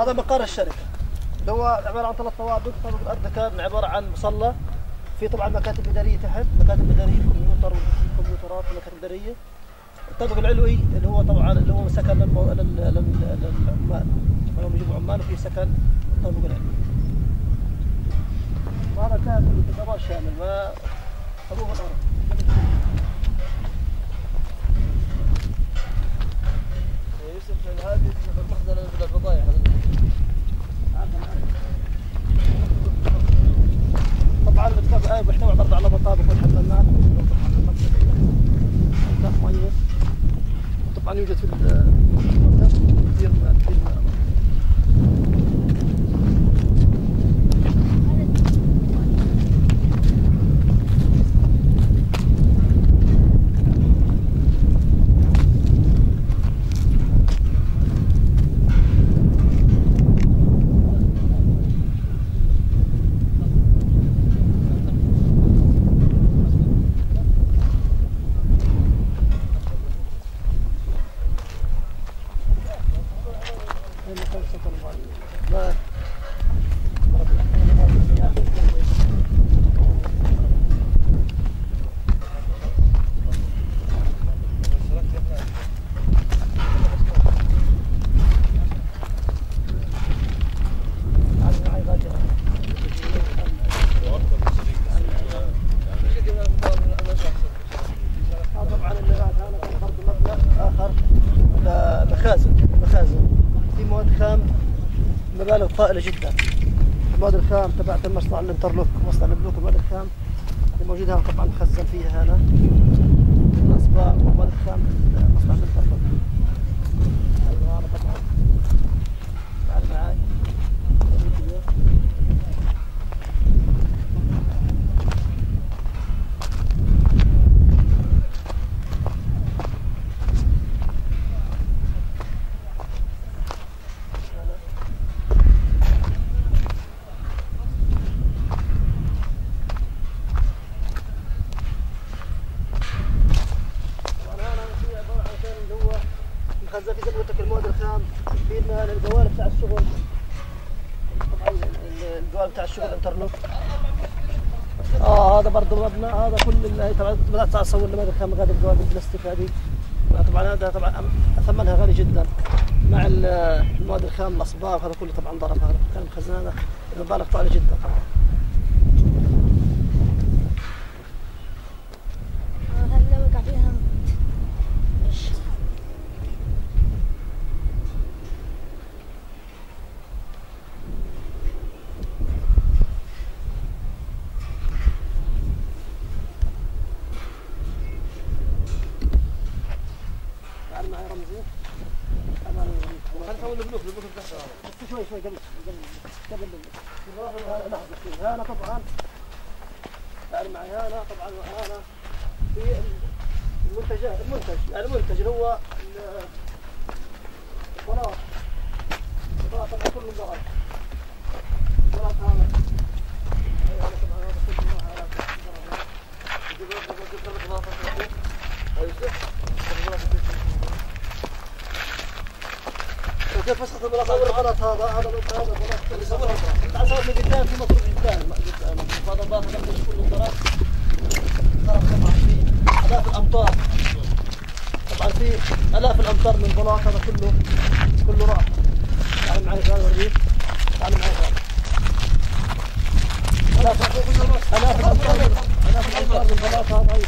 هذا مقر الشركة اللي هو عبارة عن 3 طوابق. الطابق الأرضي كان عبارة عن مصلى، في طبعا مكاتب إدارية تحت، مكاتب إدارية كمبيوتر وكمبيوترات ومكاتب إدارية. الطابق العلوي اللي هو طبعا اللي هو سكن للعمال، هم يجيبوا عمال وفي سكن الطابق العلوي. وهذا كان دمار شامل ما أبوه الأرض. يوسف هذه المخزن للبضائع. طبعا الطابق بيحتوي على مطابخ والحمامات ميه. طبعا يوجد في كثير مبالغ طائلة جدا. المواد الخام تبعت المصنع الانترلوك، مصنع البلوك. المواد الخام اللي موجودة طبعا مخزن فيها هنا الأصباغ والمواد الخام مصنع الانترلوك. أيوة هذا طبعا تعال معاي. مخزن في زلمتك المواد الخام، في الجوال بتاع الشغل. طبعا الجوال بتاع الشغل انترلوك. هذا برضه مبنى، هذا كل اللي طبعا بدات اسوي المواد الخام هذا الجوال البلاستيك هذه. طبعا هذا طبعا ثمنها غالي جدا مع المواد الخام الاصباغ هذا كله طبعا ضرب. هذا كان المخزن هذا مبالغ طائله جدا طبعا. هلا وقع فيها شوي قبل هنا طبعا. تعال معي هنا طبعا. وهنا في المنتج اللي هو البلاط. البلاط طبعا كله بلاط. البلاط هذا طبعا هذا كله كيف مسخ البلاط غلط. هذا بلاط يصورها. تعال صور من قدام في مطر قدام. هذا البلاط هذا كله ضرب طبعا في آلاف الأمتار. طبعا في آلاف الأمتار من البلاط هذا كله راح. تعال معي هذا اوريك. تعال معي هذا. آلاف الأمتار من البلاط هذا.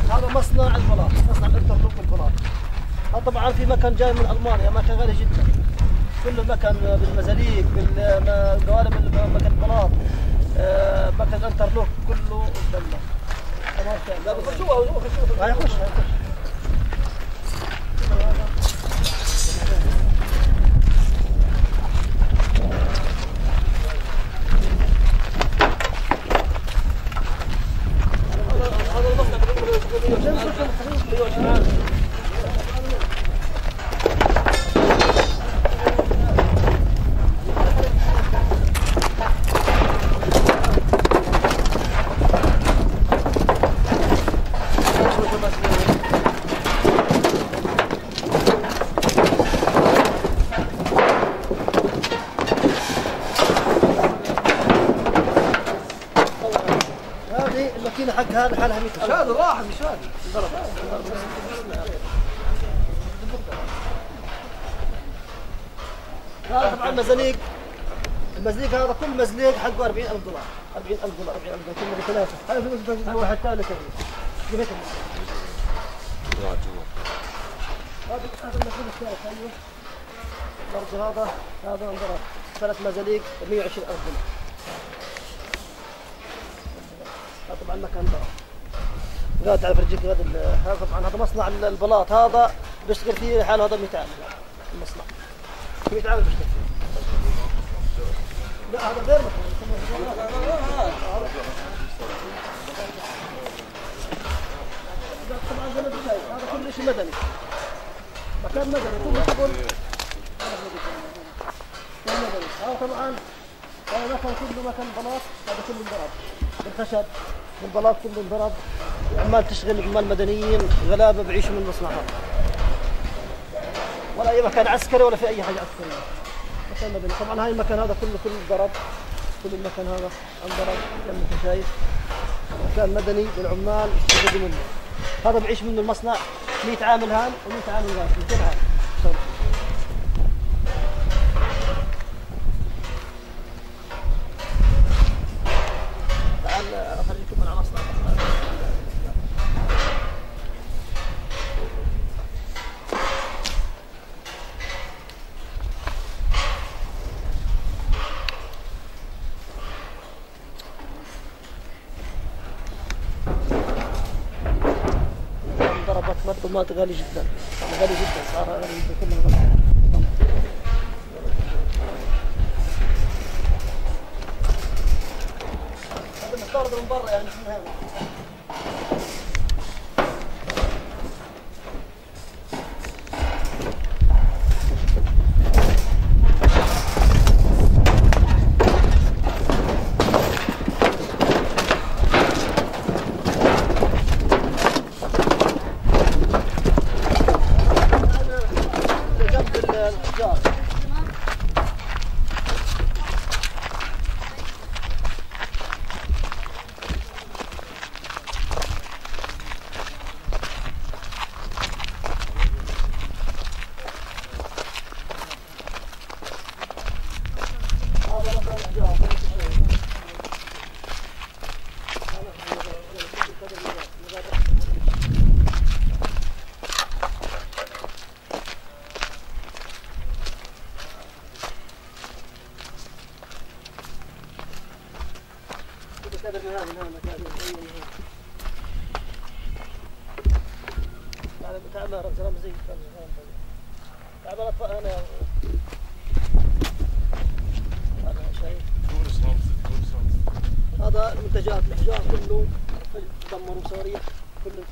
تعال مصنع البلاط، مصنع الانترلوك والبلاط. طبعا في مكان جاي من المانيا، مكان غالي جدا. كل مكان بالمزاليق بالقوالب مكان البلاط مكان انترلوك كله قدامنا. لا بخشوها هيخش هذا المصنع الماكينه حقها لحالها 100 مش هذا راح مش هذا ضرب. هذا طبعا مزاليق. المزليق هذا كل مزليق حقه 40,000 دولار 40,000 دولار 40,000 دولار كله بثلاثه. هذا في واحد ثالث جبت هذا المزليق الثالث. ايوه برضه هذا انظر 3 مزاليق 120,000 دولار. هذا طبعا مكان ضرب. قاعد على فرجيك هذا طبعا هذا مصنع البلاط. هذا بيشتغل فيه حاله هذا 100 عامل. المصنع 100 عامل بيشتغل فيه. لا هذا غير مكان. طبعا زي ما انت شايف هذا كل شيء مدني. مكان مدني كله شغل. هذا طبعا هذا مكان كله مكان بلاط. هذا كله انضرب بالخشب بالبلاط كله انضرب. عمال تشغل عمال مدنيين غلابه بعيشوا من المصنع هذا. ولا اي مكان عسكري ولا في اي حاجه عسكريه. مكان مدني. طبعا هاي المكان هذا كله ضرب. كل المكان هذا انضرب زي ما انت شايف. مكان مدني للعمال يستفيدوا منه. هذا بعيش منه المصنع 100 عامل هان و100 عامل غاز 200 عامل. تعال افرجيكم على مصنع. ضربت مرطومات غالي جدا غالي جدا صار غالي جدا كلها غالي. هذا مستورد من برا يعني مش من هنا. هذا المنتجات الاحجار كله دمروا صواريخ كله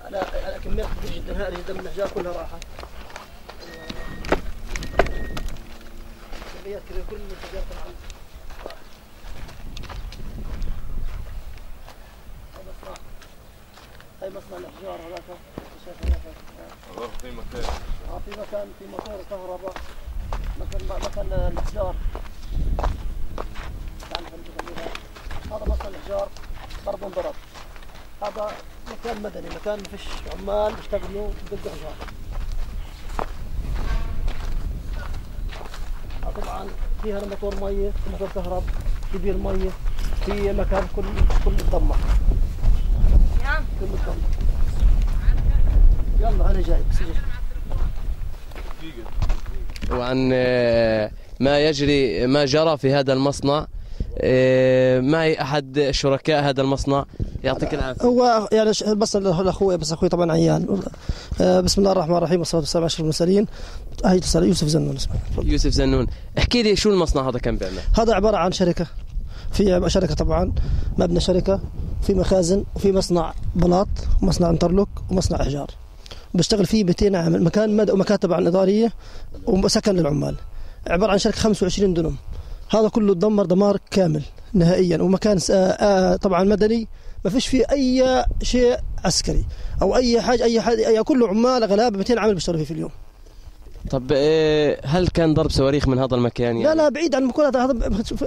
على كميات كبيره جدا. هذه جدا من الاحجار كلها راحت. كميات كبيره كل المنتجات راحت. هاي مصنع الاحجار هذاك شايف هذاك. في مكان. في مكان في موتور كهرباء مكان الاحجار. هذا مصنع الاحجار برضه انضرب. هذا مكان مدني مكان ما فيش عمال بيشتغلوا بدقوا احجار. طبعا فيها موتور ميه موتور كهرباء كبير ميه في مكان كل تدمر. كل تدمر. يلا انا جاي بس وعن ما جرى في هذا المصنع. معي أحد شركاء هذا المصنع، يعطيك العافية. هو يعني بس الأخوي طبعا عيان. بسم الله الرحمن الرحيم والصلاة والسلام على أشرف المرسلين. يوسف زنون اسمه. يوسف زنون، احكي لي شو المصنع هذا كم بيعمل؟ هذا عبارة عن شركة، في شركة طبعا مبنى شركة، في مخازن، وفي مصنع بلاط ومصنع انترلوك ومصنع إحجار. بشتغل فيه 200 عامل، مكاتب عن إدارية وسكن للعمال. عبارة عن شركة 25 دنم. هذا كله تدمر دمار كامل نهائيا، ومكان طبعا مدني، ما فيش فيه أي شيء عسكري أو أي حاجة كله عمال غلابة 200 عامل بيشتغلوا فيه في اليوم. طب هل كان ضرب صواريخ من هذا المكان يعني؟ لا بعيد عن المكان هذا،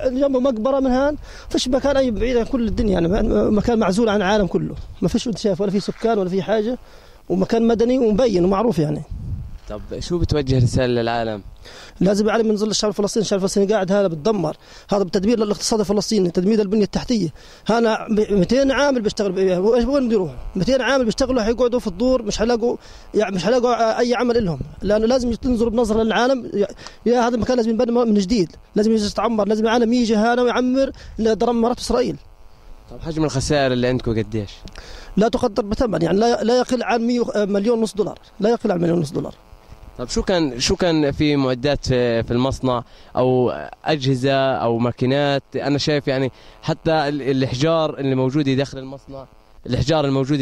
جنبه مقبرة من هان، فيش مكان أي بعيد عن كل الدنيا يعني، مكان معزول عن العالم كله، ما فيش انت شايف ولا في سكان ولا في حاجة، ومكان مدني ومبين ومعروف يعني. طب شو بتوجه رسالة للعالم؟ لازم يعلم من ظل الشعب الفلسطيني، الشعب الفلسطيني قاعد هذا بتدمر، هذا بالتدمير للاقتصاد الفلسطيني، تدمير البنية التحتية. هنا 200 عامل بيشتغل، وين بده يروحوا؟ 200 عامل بيشتغلوا حيقعدوا في الدور، مش هيلاقوا اي عمل لهم، لانه لازم تنظروا بنظرة للعالم. يا هذا المكان لازم ينبنى من جديد، لازم يتعمر، لازم العالم يجي هنا ويعمر اللي دمرت اسرائيل. طب حجم الخسائر اللي عندكم قديش؟ لا تقدر بثمن يعني، لا يقل عن 100 مليون ونص دولار، لا يقل عن 1 مليون ونص دولار. طب شو كان في معدات في المصنع او اجهزه او ماكينات؟ انا شايف يعني حتى الاحجار الموجوده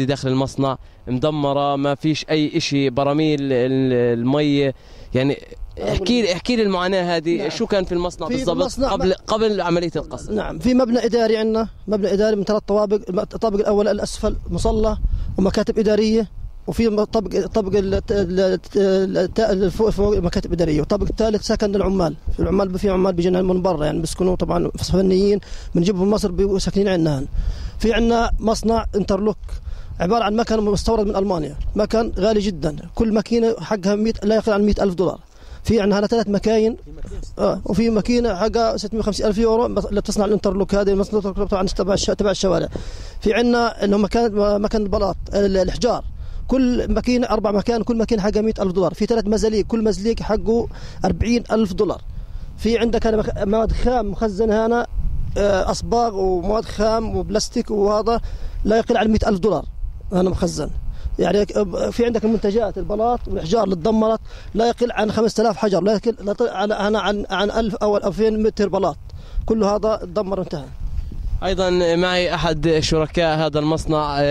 داخل المصنع مدمره، ما فيش اي شيء، براميل المي يعني. احكي لي المعاناه هذه. نعم. شو كان في المصنع بالضبط قبل عمليه القصف؟ نعم، في مبنى اداري عندنا، مبنى اداري من 3 طوابق. الطابق الاول الاسفل مصلى ومكاتب اداريه، وفي طابق فوق مكاتب اداريه، والطابق الثالث سكن للعمال. في عمال بيجينا من برا يعني، بيسكنوا طبعا فنيين بنجيبهم من مصر ساكنين عندنا. في عندنا مصنع انترلوك، عباره عن مكن مستورد من المانيا، مكن غالي جدا، كل ماكينه حقها لا يقل عن 100,000 دولار. في عندنا 3 مكاين، وفي ماكينه حقها 650,000 يورو اللي تصنع الانترلوك. هذه المصنع طبعا تبع الشوارع. في عندنا انه مكان البلاط الاحجار، كل ماكينه 4 مكان، كل ماكينه حقها 100,000 دولار. في 3 مزاليق، كل مزليق حقه 40,000 دولار. في عندك أنا مواد خام مخزنه هنا، اصباغ ومواد خام وبلاستيك، وهذا لا يقل عن 100,000 دولار هنا مخزن يعني. في عندك المنتجات البلاط والاحجار اللي تدمرت لا يقل عن 5000 حجر، لا يقل عن 1000 او 2000 متر بلاط، كل هذا تدمر وانتهى. ايضا معي احد شركاء هذا المصنع،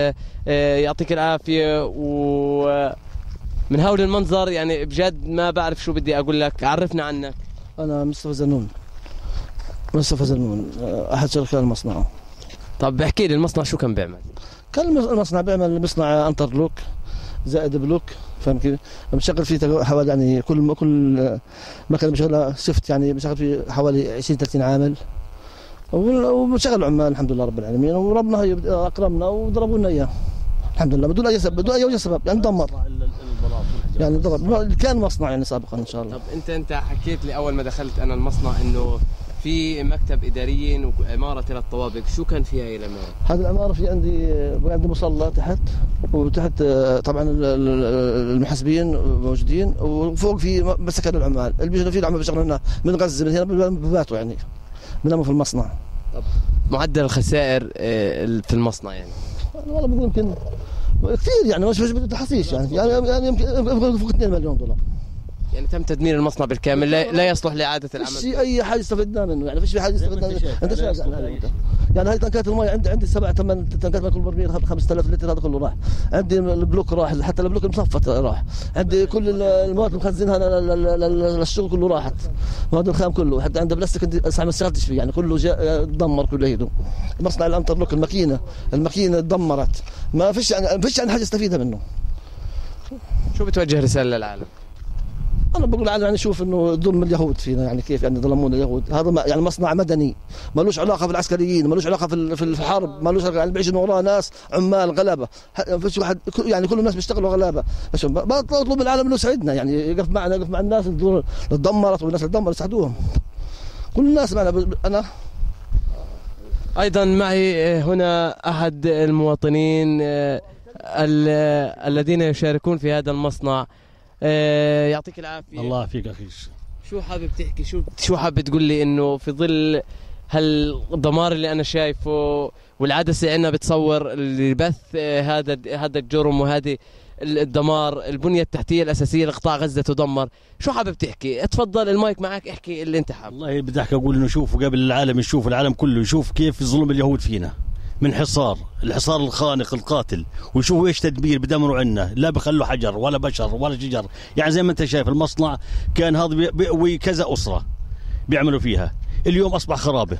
يعطيك العافيه. ومن هول المنظر يعني بجد ما بعرف شو بدي اقول لك. عرفنا عنك. انا مصطفى زنون، احد شركاء المصنع. طب احكي لي المصنع شو كان بيعمل؟ كان المصنع بيصنع انترلوك زائد بلوك، فاهم كيف؟ بشغل فيه حوالي يعني كل مكان بشغله شفت يعني، بشغل فيه حوالي 20-30 عامل، وبشغل عمال الحمد لله رب العالمين. وربنا اكرمنا وضربوا لنا اياه الحمد لله بدون اي سبب يعني. دمر يعني ضرب كان مصنع يعني سابقا ان شاء الله. طب انت حكيت لي اول ما دخلت انا المصنع انه في مكتب اداريين وعماره 3 طوابق، شو كان فيها هي العماره؟ هذه العماره في عندي مصلى تحت، وتحت طبعا المحاسبين موجودين، وفوق في مسكن العمال اللي بيجوا فيه العمال بيشتغلوا هنا من غزه، من هنا بباتوا يعني، بناموا في المصنع. طب معدل الخسائر في المصنع يعني؟ والله بقول يمكن كثير يعني، مش بدي تحسيش يعني يمكن فوق 2 مليون دولار يعني. تم تدمير المصنع بالكامل، لا يصلح لاعاده العمل. فيش اي حاجه استفدنا منه يعني، فيش حاجه استفدنا منه. انت شايف يعني هاي تنكات المي عندي 7-8 تنكات، كل برميل 5000 لتر، هذا كله راح. عندي البلوك راح، حتى البلوك المصفط راح. عندي كل المواد المخزنها للشغل كله راحت، مواد الخام كله. حتى عندي بلاستيك عندي ما اشتغلتش فيه يعني، كله تدمر كله هيدو. مصنع الانترلوك الماكينه تدمرت، ما فيش يعني حاجه استفيدها منه. شو بتوجه رساله للعالم؟ أنا بقول على يعني شوف إنه ظلم اليهود فينا يعني، كيف يعني ظلمونا اليهود. هذا يعني مصنع مدني، مالوش علاقة في العسكريين، مالوش علاقة في الحرب، مالوش علاقة يعني. بيعيشوا وراه ناس عمال غلابة، فيش واحد يعني، كل الناس بيشتغلوا غلابة. بس بطلب من العالم إنه يساعدنا يعني، يقف معنا، يقف مع الناس اللي تدمرت والناس اللي تدمرت، يساعدوهم كل الناس معنا. أنا أيضا معي هنا أحد المواطنين الذين يشاركون في هذا المصنع. يعطيك العافية. الله يعافيك أخي. شو حابب تحكي، شو حابب تقول لي انه في ظل هالدمار اللي انا شايفه والعدسه عندنا بتصور اللي بث هذا الجرم وهذه الدمار، البنيه التحتيه الاساسيه لقطاع غزه تدمر، شو حابب تحكي؟ اتفضل المايك معك، احكي اللي انت حابب. والله بدي احكي اقول انه شوفوا قبل العالم يشوف، العالم كله يشوف كيف ظلم اليهود فينا من الحصار الخانق القاتل، ويشوفوا ايش تدمير بدمروا عنا، لا بخلوا حجر ولا بشر ولا شجر، يعني زي ما انت شايف المصنع كان هذا بيقوي كذا اسره بيعملوا فيها، اليوم اصبح خرابه.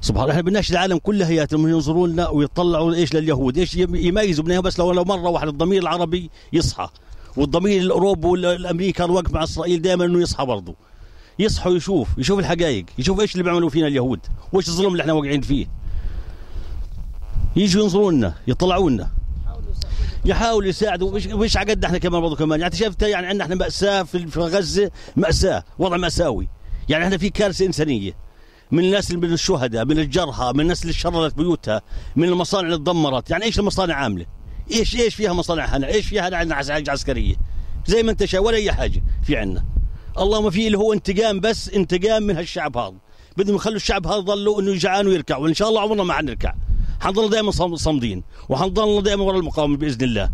سبحان الله، احنا بدناش العالم كله هياتهم ينظروا لنا ويطلعوا ايش لليهود، ايش يميزوا بينهم، بس لو مره واحد الضمير العربي يصحى، والضمير الاوروبي والامريكي الوقت مع اسرائيل دائما انه يصحى برضه، يصحى ويشوف الحقائق، يشوف ايش اللي بيعملوا فينا اليهود، وايش الظلم اللي احنا واقعين فيه. يجوا ينظروا لنا، يطلعوا لنا، يحاولوا يساعدوا، وإيش عقدنا احنا كمان برضه كمان، يعني شفت يعني عندنا احنا مأساة في غزة، مأساة، وضع مأساوي، يعني احنا في كارثة إنسانية من الناس اللي من الشهداء، من الجرحى، من الناس اللي شردت بيوتها، من المصانع اللي تدمرت، يعني ايش المصانع عاملة؟ ايش فيها مصانع هنا؟ ايش فيها عندنا عسكرية؟ زي ما انت شايف ولا أي حاجة في عندنا. اللهم في اللي هو انتقام، بس انتقام من هالشعب هذا، بدهم يخلوا الشعب هذا ضلوا انه يجعان ويركع، وان شاء الله عمرنا ما حنركع، حنضل دائما صامدين، وحنضل دائما ورا المقاومة بإذن الله،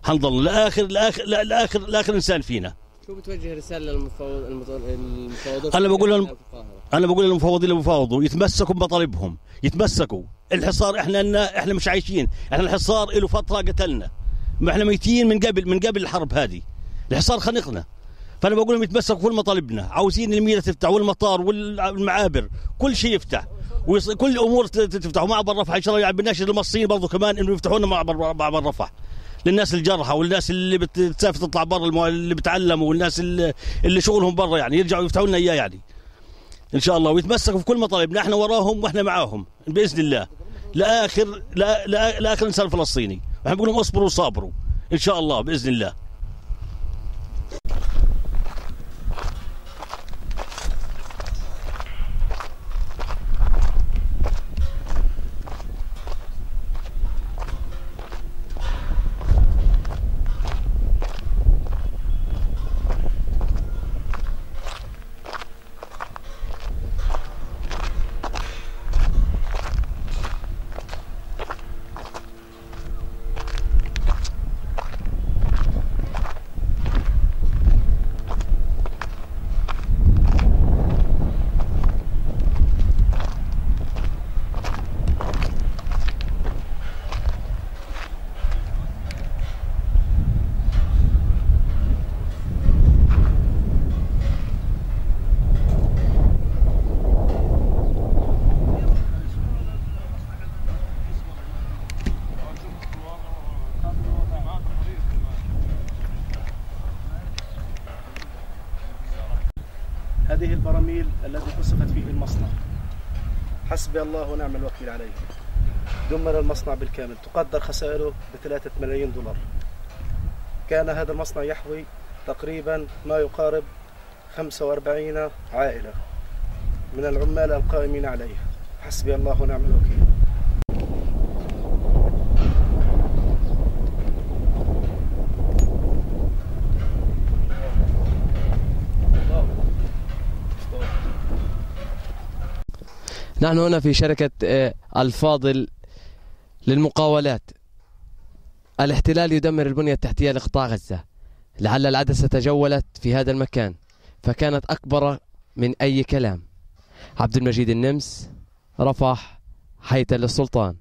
حنضل لآخر إنسان فينا. شو بتوجه رسالة للمفاوضات؟ أنا بقول للمفاوضين اللي بفاوضوا يتمسكوا بمطالبهم، يتمسكوا. الحصار احنا مش عايشين، احنا الحصار له فترة قتلنا، ما احنا ميتين من قبل الحرب هذه، الحصار خنقنا. فأنا بقول لهم يتمسكوا كل مطالبنا، عاوزين المينا تفتح والمطار والمعابر كل شيء يفتح، كل الامور تفتح، ومعبر رفح ان شاء الله، يعني بالناشد المصريين برضه كمان انه يفتحوا لنا معبر رفح للناس الجرحى والناس اللي بتسافر تطلع برا، اللي بتعلموا، والناس اللي شغلهم برا، يعني يرجعوا يفتحوا لنا اياه يعني ان شاء الله، ويتمسكوا في كل مطالبنا، احنا وراهم واحنا معاهم باذن الله لاخر انسان فلسطيني، احنا بنقول لهم اصبروا وصابروا ان شاء الله باذن الله. هذه البراميل التي قصفت فيه المصنع، حسبي الله ونعم الوكيل عليه، دمر المصنع بالكامل، تقدر خسائره ب3 ملايين دولار. كان هذا المصنع يحوي تقريبا ما يقارب 45 عائلة من العمال القائمين عليه، حسبي الله ونعم الوكيل. نحن هنا في شركة الفاضل للمقاولات. الاحتلال يدمر البنية التحتية لقطاع غزة. لعل العدسة تجولت في هذا المكان فكانت أكبر من أي كلام. عبد المجيد النمس، رفح، حي تل السلطان.